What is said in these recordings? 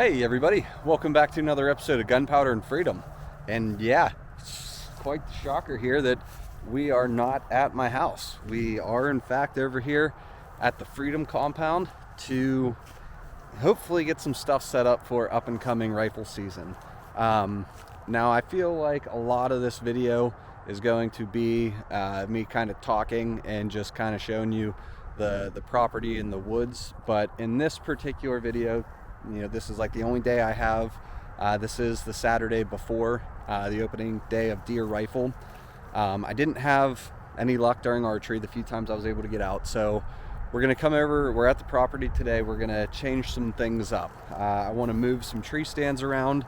Hey everybody, welcome back to another episode of Gunpowder and Freedom. And yeah, it's quite the shocker here that we are not at my house. We are in fact over here at the Freedom compound to hopefully get some stuff set up for up and coming rifle season. Now I feel like a lot of this video is going to be me kind of talking and just kind of showing you the property in the woods, but in this particular video, this is like the only day I have. This is the Saturday before the opening day of deer rifle. I didn't have any luck during archery the few times I was able to get out, so we're gonna come over. We're at the property today. We're gonna change some things up. I want to move some tree stands around,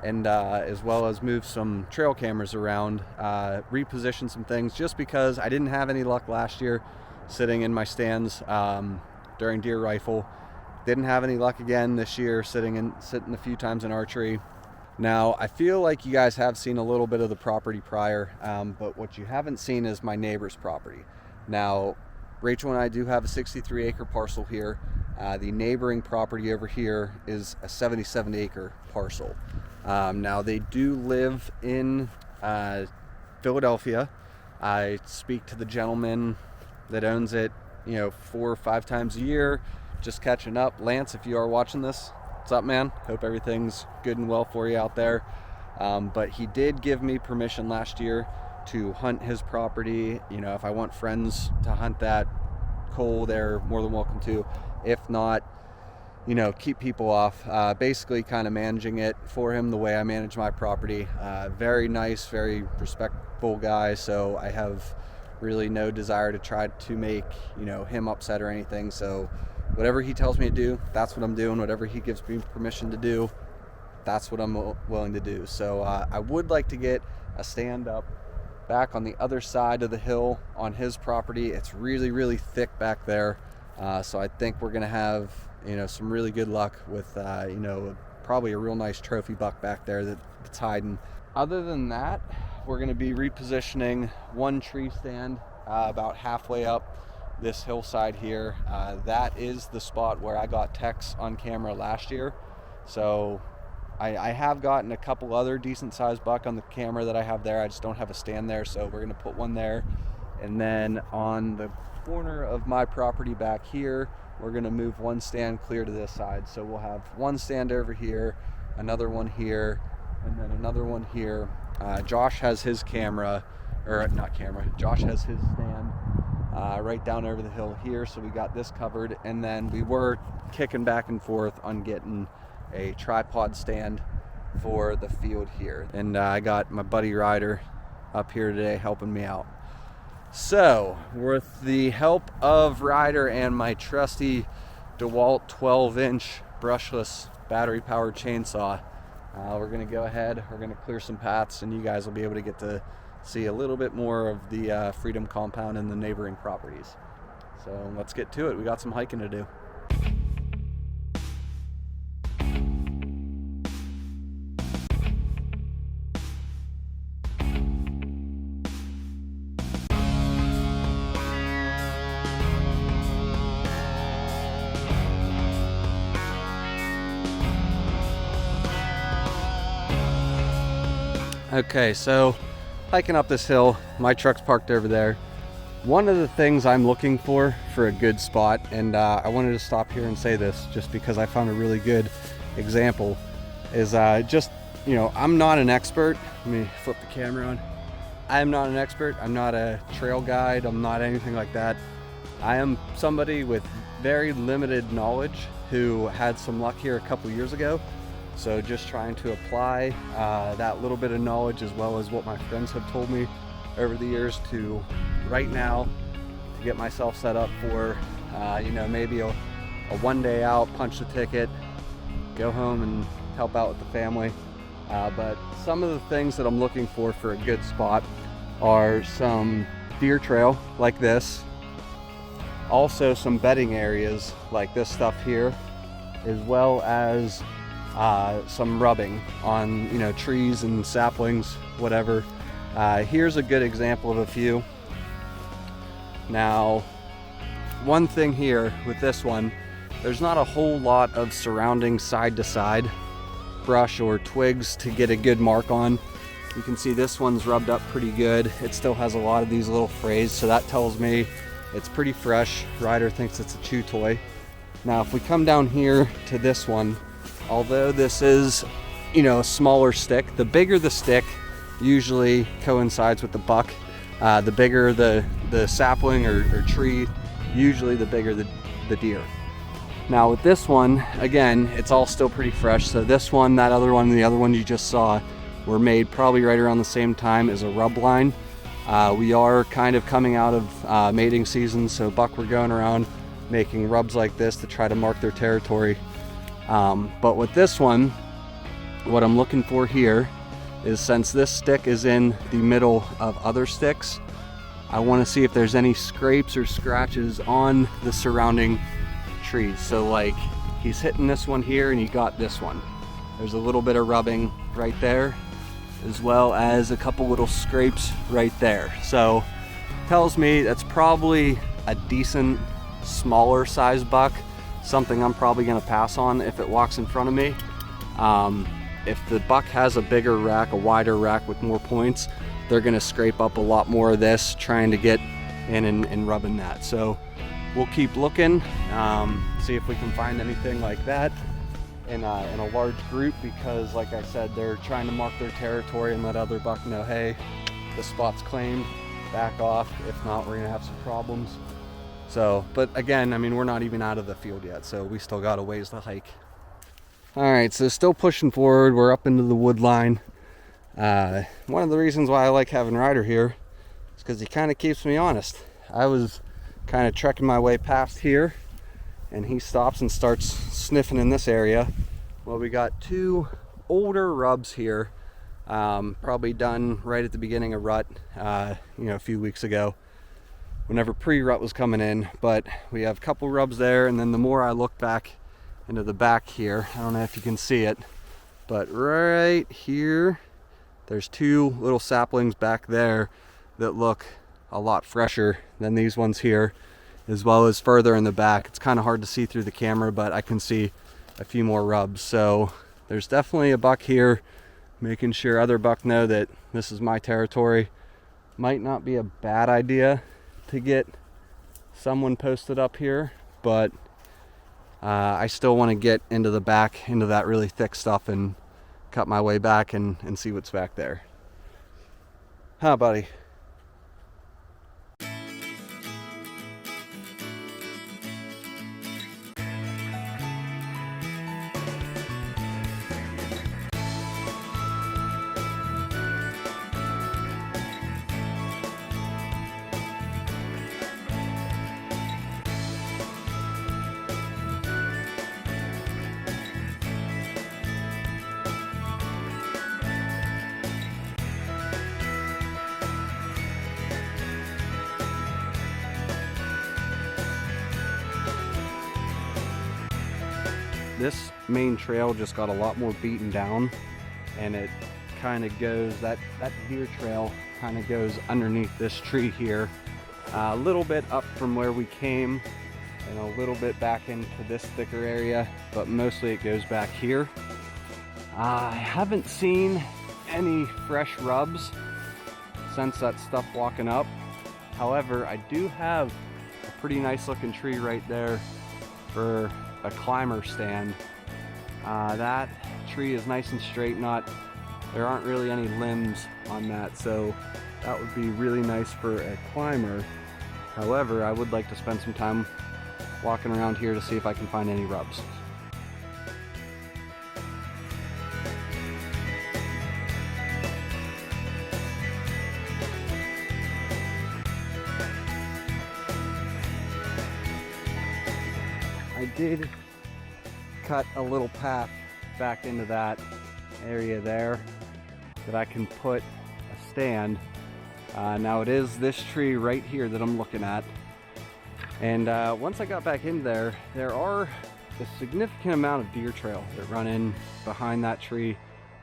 and as well as move some trail cameras around, reposition some things, just because I didn't have any luck last year sitting in my stands during deer rifle. Didn't have any luck again this year sitting a few times in archery. Now I feel like you guys have seen a little bit of the property prior, but what you haven't seen is my neighbor's property. Now Rachel and I do have a 63-acre parcel here. The neighboring property over here is a 77-acre parcel. Now they do live in Philadelphia. I speak to the gentleman that owns it 4 or 5 times a year. Just catching up. Lance, if you are watching this, what's up, man? Hope everything's good and well for you out there. But he did give me permission last year to hunt his property. If I want friends to hunt that, Cole, they're more than welcome to. If not, keep people off. Basically kind of managing it for him the way I manage my property. Very nice, very respectful guy, so I have really no desire to try to make him upset or anything. So whatever he tells me to do, that's what I'm doing. Whatever he gives me permission to do, that's what I'm willing to do. So I would like to get a stand up back on the other side of the hill on his property. It's really, really thick back there. So I think we're gonna have some really good luck with probably a real nice trophy buck back there that's hiding. Other than that, we're gonna be repositioning one tree stand about halfway up this hillside here. That is the spot where I got Tex on camera last year. So I have gotten a couple other decent sized buck on the camera that I have there. I just don't have a stand there, so we're gonna put one there. And then on the corner of my property back here, we're gonna move one stand clear to this side. So we'll have one stand over here, another one here, and then another one here. Josh has his camera, or not camera, Josh has his stand right down over the hill here, so we got this covered. And then we were kicking back and forth on getting a tripod stand for the field here, and I got my buddy Ryder up here today helping me out. So with the help of Ryder and my trusty DeWalt 12-inch brushless battery powered chainsaw, we're gonna go ahead, we're gonna clear some paths, and you guys will be able to get to see a little bit more of the Freedom compound and the neighboring properties. So let's get to it. We got some hiking to do. Okay, so hiking up this hill, my truck's parked over there. One of the things I'm looking for a good spot, and I wanted to stop here and say this just because I found a really good example, is I'm not an expert. Let me flip the camera on. I am not an expert. I'm not a trail guide. I'm not anything like that. I am somebody with very limited knowledge who had some luck here a couple years ago. So just trying to apply that little bit of knowledge, as well as what my friends have told me over the years, to right now to get myself set up for maybe a one day out, punch the ticket, go home and help out with the family. But some of the things that I'm looking for a good spot are some deer trail like this, also some bedding areas like this stuff here, as well as some rubbing on trees and saplings, whatever. Here's a good example of a few. Now, one thing here with this one there's not a whole lot of surrounding side to side brush or twigs to get a good mark on. You can see this one's rubbed up pretty good. It still has a lot of these little frays, so that tells me it's pretty fresh. Ryder thinks it's a chew toy. Now if we come down here to this one, although this is, you know, a smaller stick, the bigger the stick usually coincides with the buck. The bigger the sapling or tree, usually the bigger the deer. Now with this one, again, it's all still pretty fresh. So this one, that other one, and the other one you just saw were made probably right around the same time as a rub line. We are kind of coming out of mating season, so buck were going around making rubs like this to try to mark their territory. But with this one, what I'm looking for here is, since this stick is in the middle of other sticks, I want to see if there's any scrapes or scratches on the surrounding trees. So like he's hitting this one here and he got this one. There's a little bit of rubbing right there, as well as a couple little scrapes right there. So tells me that's probably a decent smaller size buck, something I'm probably going to pass on if it walks in front of me. If the buck has a bigger rack, a wider rack with more points, they're going to scrape up a lot more of this trying to get in and rubbing that. So we'll keep looking, see if we can find anything like that in a large group, because like I said, they're trying to mark their territory and let other buck know, hey, the spot's claimed, back off. If not, we're gonna have some problems. So, but again, I mean, we're not even out of the field yet, so we still got a ways to hike. All right, so still pushing forward. We're up into the wood line. One of the reasons why I like having Ryder here is because he kind of keeps me honest. I was kind of trekking my way past here, and he stops and starts sniffing in this area. Well, we got two older rubs here, probably done right at the beginning of rut, you know, a few weeks ago, whenever pre-rut was coming in. But we have a couple rubs there, and then the more I look back into the back here, I don't know if you can see it, but right here, there's two little saplings back there that look a lot fresher than these ones here, as well as further in the back. It's kind of hard to see through the camera, but I can see a few more rubs. So there's definitely a buck here, making sure other buck know that this is my territory. Might not be a bad idea to get someone posted up here, but I still want to get into the back, into that really thick stuff, and cut my way back and see what's back there. Huh, buddy? This main trail just got a lot more beaten down, and it kind of goes, that deer trail kind of goes underneath this tree here, a little bit up from where we came and a little bit back into this thicker area, but mostly it goes back here. I haven't seen any fresh rubs since that stuff walking up. However, I do have a pretty nice looking tree right there for a climber stand. That tree is nice and straight, there aren't really any limbs on that, so that would be really nice for a climber. However, I would like to spend some time walking around here to see if I can find any rubs. I did cut a little path back into that area there that I can put a stand. Now it is this tree right here that I'm looking at, and once I got back in there, there are a significant amount of deer trail that run in behind that tree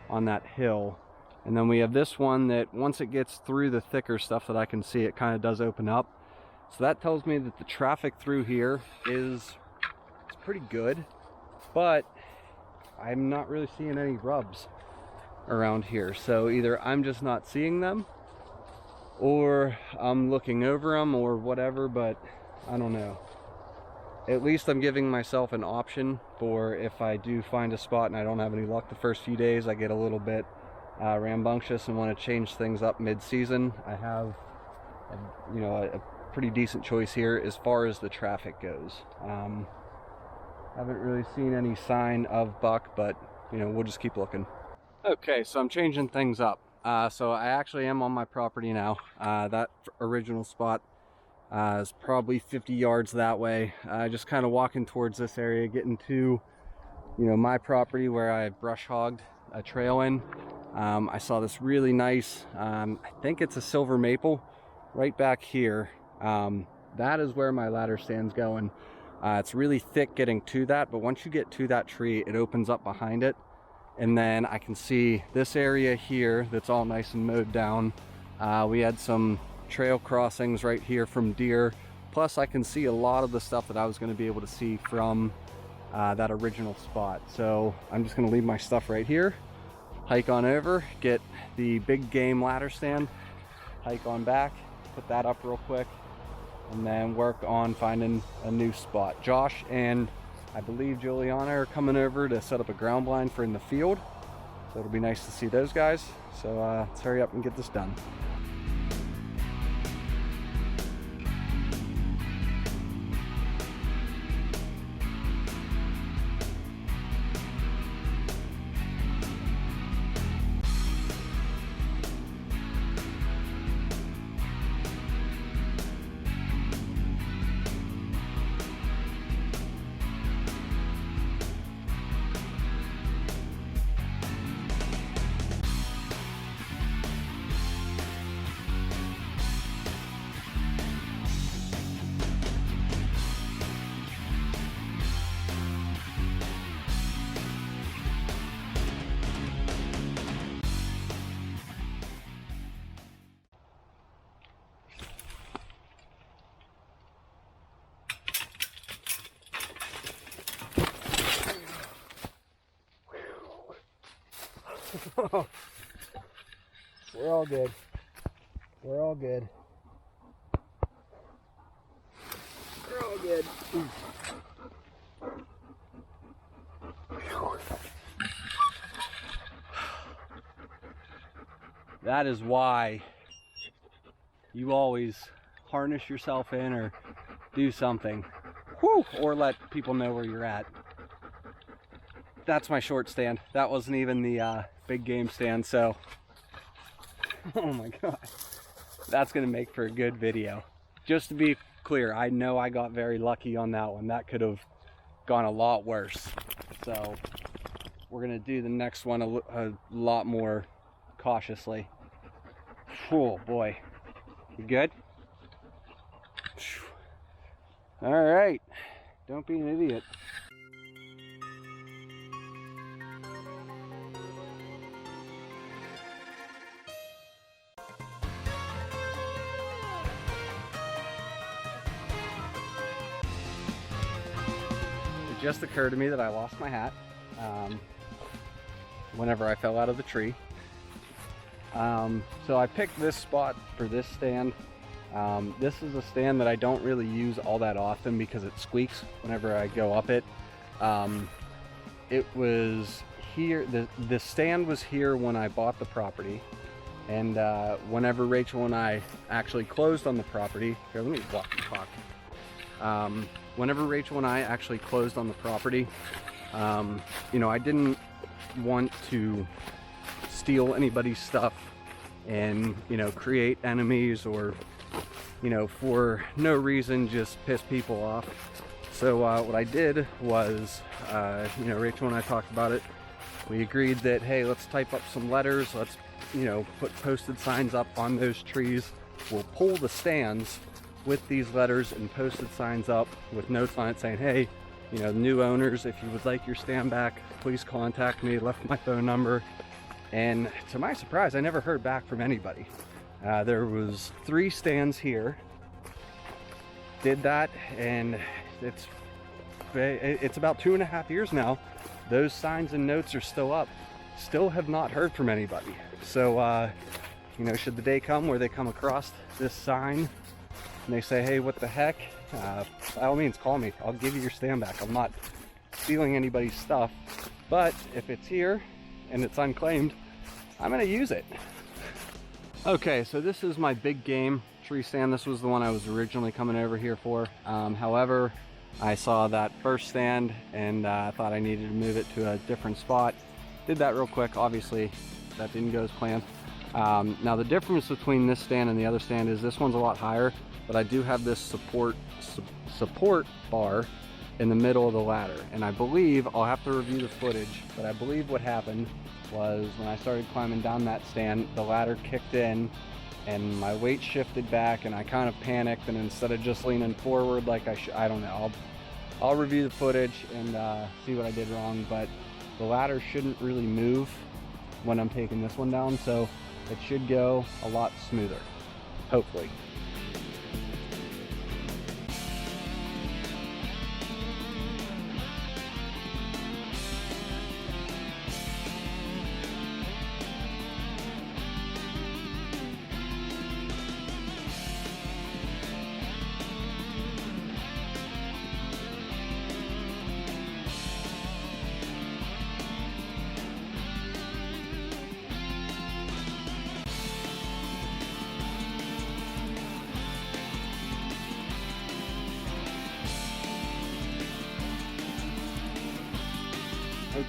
on that hill. And then we have this one that once it gets through the thicker stuff that I can see, it kind of does open up. So that tells me that the traffic through here is pretty good, but I'm not really seeing any rubs around here. So either I'm just not seeing them, or I'm looking over them, or whatever, but I don't know. At least I'm giving myself an option for if I do find a spot and I don't have any luck the first few days, I get a little bit rambunctious and want to change things up mid-season. I have a pretty decent choice here as far as the traffic goes. Haven't really seen any sign of buck, but we'll just keep looking. Okay, so I'm changing things up. So I actually am on my property now. That original spot is probably 50 yards that way. Just kind of walking towards this area, getting to my property where I brush hogged a trail in. I saw this really nice, I think it's a silver maple right back here. That is where my ladder stand's going. It's really thick getting to that, but once you get to that tree, it opens up behind it, and then I can see this area here that's all nice and mowed down. We had some trail crossings right here from deer, plus I can see a lot of the stuff that I was going to be able to see from that original spot. So I'm just going to leave my stuff right here, hike on over, get the big game ladder stand, hike on back, put that up real quick, and then work on finding a new spot. Josh and I believe Juliana are coming over to set up a ground blind for in the field, so it'll be nice to see those guys. So let's hurry up and get this done. We're all good. We're all good. We're all good. That is why you always harness yourself in or do something. Whew, or let people know where you're at. That's my short stand. That wasn't even the big game stand, so oh my god, that's gonna make for a good video. Just to be clear, I know I got very lucky on that one. That could have gone a lot worse, so we're gonna do the next one a lot more cautiously. Oh boy, you good? All right, don't be an idiot. It just occurred to me that I lost my hat whenever I fell out of the tree. So I picked this spot for this stand. This is a stand that I don't really use all that often because it squeaks whenever I go up it. It was here, the stand was here when I bought the property, and whenever Rachel and I actually closed on the property, here, let me walk and talk. Whenever Rachel and I actually closed on the property, you know, I didn't want to steal anybody's stuff and, you know, create enemies or, you know, for no reason just piss people off. So what I did was, you know, Rachel and I talked about it. We agreed that, hey, let's type up some letters. Let's, you know, put posted signs up on those trees. We'll pull the stands with these letters and posted signs up with notes on it saying, hey, you know, new owners, if you would like your stand back, please contact me. Left my phone number. And to my surprise, I never heard back from anybody. There was 3 stands here. Did that, and it's it's about 2.5 years now. Those signs and notes are still up. Still have not heard from anybody. So, you know, should the day come where they come across this sign and they say, hey, what the heck? By all means, call me. I'll give you your stand back. I'm not stealing anybody's stuff. But if it's here and it's unclaimed, I'm gonna use it. Okay, so this is my big game tree stand. This was the one I was originally coming over here for. However, I saw that first stand and I thought I needed to move it to a different spot. Did that real quick. Obviously, that didn't go as planned. Now the difference between this stand and the other stand is this one's a lot higher, but I do have this support bar in the middle of the ladder. And I believe, I'll have to review the footage, but I believe what happened was when I started climbing down that stand, the ladder kicked in and my weight shifted back and I kind of panicked, and instead of just leaning forward like I don't know, I'll review the footage and see what I did wrong, but the ladder shouldn't really move when I'm taking this one down, so it should go a lot smoother, hopefully.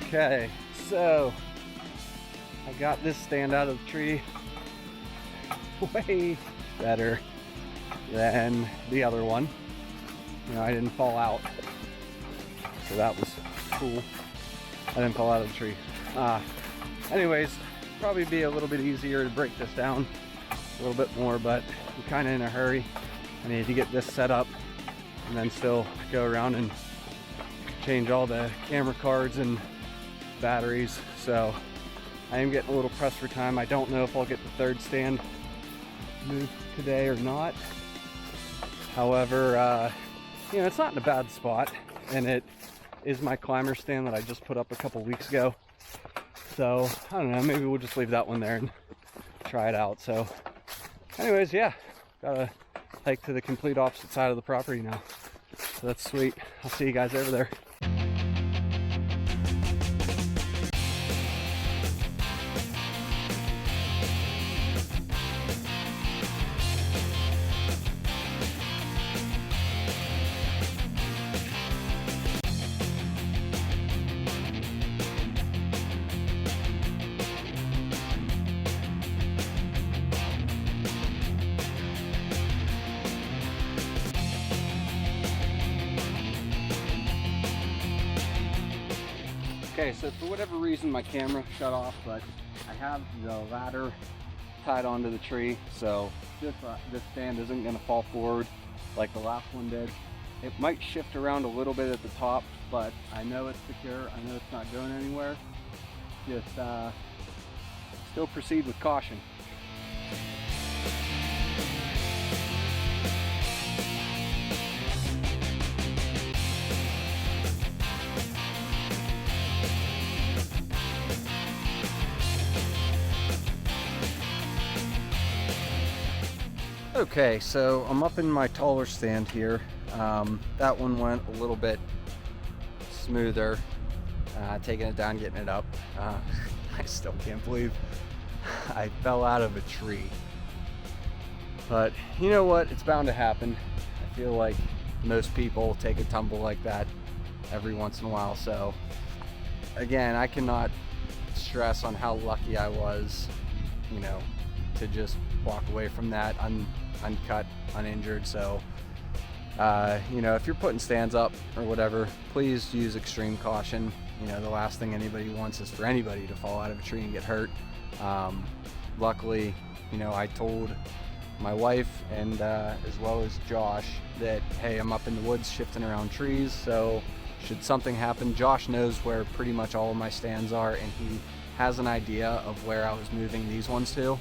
Okay, so I got this stand out of the tree way better than the other one. You know, I didn't fall out, so that was cool. I didn't fall out of the tree. Anyways, probably be a little bit easier to break this down a little bit more, but I'm kind of in a hurry. I need to get this set up and then still go around and change all the camera cards and batteries, so I am getting a little pressed for time. I don't know if I'll get the third stand moved today or not. However, you know, it's not in a bad spot, and it is my climber stand that I just put up a couple weeks ago. So I don't know, maybe we'll just leave that one there and try it out. So anyways, yeah, gotta hike to the complete opposite side of the property now, so that's sweet. I'll see you guys over there. Okay, so for whatever reason my camera shut off, but I have the ladder tied onto the tree, so this stand isn't going to fall forward like the last one did. It might shift around a little bit at the top, but I know it's secure. I know it's not going anywhere. Just still proceed with caution. Okay, so I'm up in my taller stand here. That one went a little bit smoother, taking it down, getting it up. I still can't believe I fell out of a tree. But you know what? It's bound to happen. I feel like most people take a tumble like that every once in a while. So again, I cannot stress on how lucky I was, you know, to just walk away from that uncut, uninjured. So you know, if you're putting stands up or whatever, please use extreme caution. You know, the last thing anybody wants is for anybody to fall out of a tree and get hurt. Luckily, you know, I told my wife and as well as Josh that, hey, I'm up in the woods shifting around trees, so should something happen, Josh knows where pretty much all of my stands are, and he has an idea of where I was moving these ones to.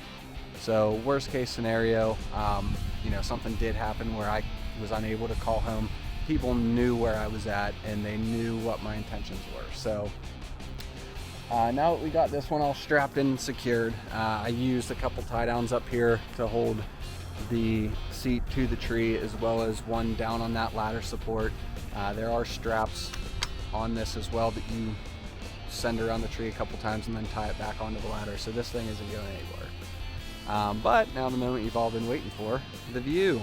So worst case scenario, you know, something did happen where I was unable to call home, people knew where I was at and they knew what my intentions were. So now that we got this one all strapped in and secured, I used a couple tie downs up here to hold the seat to the tree, as well as one down on that ladder support. There are straps on this as well that you send around the tree a couple times and then tie it back onto the ladder, so this thing isn't going anywhere. But now the moment you've all been waiting for, the view.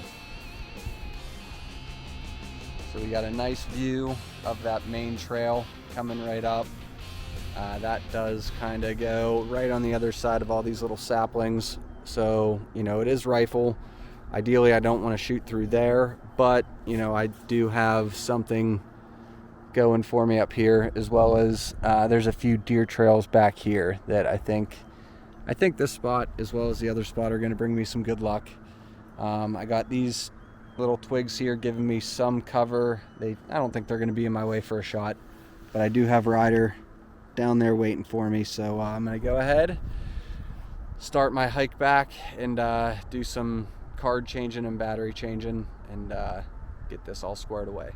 So we got a nice view of that main trail coming right up. That does kind of go right on the other side of all these little saplings. So, you know, it is rifle. Ideally, I don't want to shoot through there, but, you know, I do have something going for me up here, as well as there's a few deer trails back here that I think this spot, as well as the other spot, are going to bring me some good luck. I got these little twigs here giving me some cover. I don't think they're going to be in my way for a shot, but I do have Ryder down there waiting for me, so I'm gonna go ahead, start my hike back, and do some card changing and battery changing, and get this all squared away.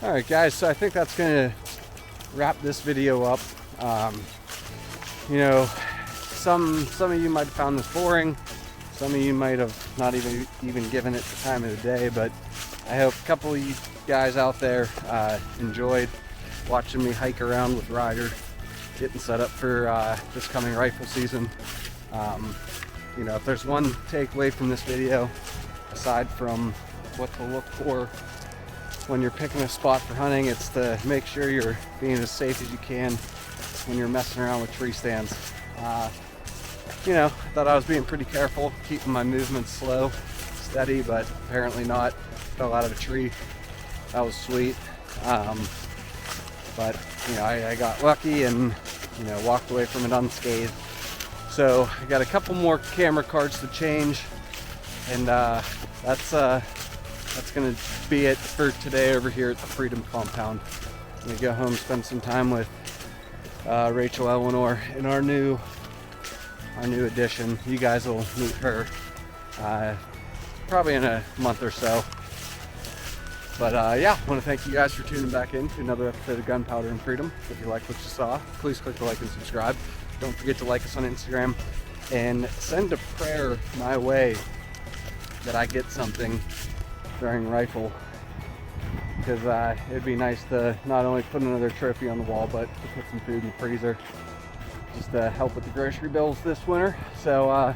All right, guys, so I think that's gonna wrap this video up. You know, some of you might have found this boring, some of you might have not even given it the time of the day, but I hope a couple of you guys out there enjoyed watching me hike around with Ryder, getting set up for this coming rifle season. You know, if there's one takeaway from this video, aside from what to look for when you're picking a spot for hunting, it's to make sure you're being as safe as you can when you're messing around with tree stands. You know, I thought I was being pretty careful, keeping my movements slow, steady, but apparently not. Fell out of a tree. That was sweet. But, you know, I got lucky and, you know, walked away from it unscathed. So I got a couple more camera cards to change, and that's gonna be it for today over here at the Freedom Compound. I'm gonna go home, spend some time with Rachel Eleanor in our new addition. You guys will meet her probably in a month or so. But yeah, I want to thank you guys for tuning back in to another episode of Gunpowder and Freedom. If you liked what you saw, please click the like and subscribe. Don't forget to like us on Instagram, and send a prayer my way that I get something during rifle, because it'd be nice to not only put another trophy on the wall, but to put some food in the freezer, just to help with the grocery bills this winter. So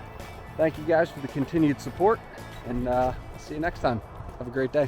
thank you guys for the continued support, and I'll see you next time. Have a great day.